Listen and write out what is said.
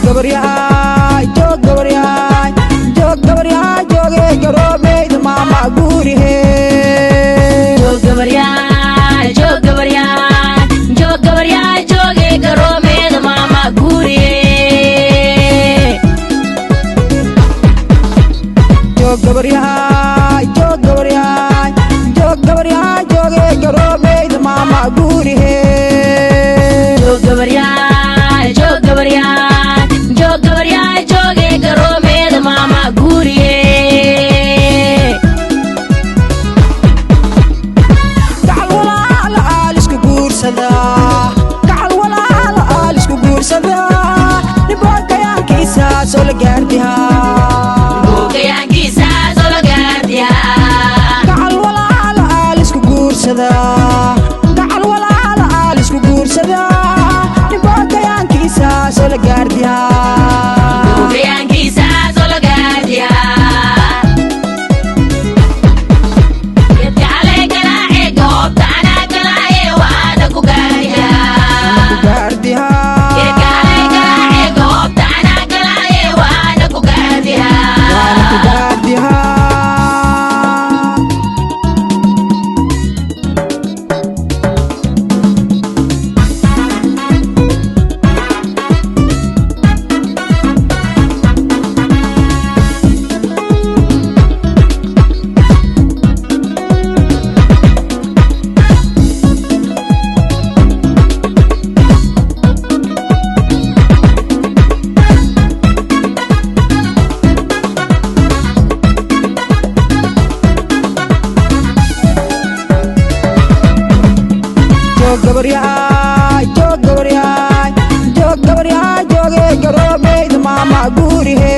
gabaryahay joog gabaryahay joog gabaryahay jooge garoobeyda maama guurihe joog gabaryahay joog gabaryahay joog gabaryahay jooge garoobeyda maama guurihe joog gabaryahay joog gabaryahay joog gabaryahay jooge garoobeyda maama guurihe joog gabaryahay joog gabaryahay joog gabaryahay jooge garoobeyda maama guurihe gacal walaala aalisku guursada gacal walaala aalisku guursada niboorkayaankiisa soo la gaardihaa gacal walaala aalisku guursada gacal walaala aalisku guursada niboorkayaankiisa soo la gaardihaa joog gabaryahay joog gabaryahay joog gabaryahay jooge garoobeyda maama guurihe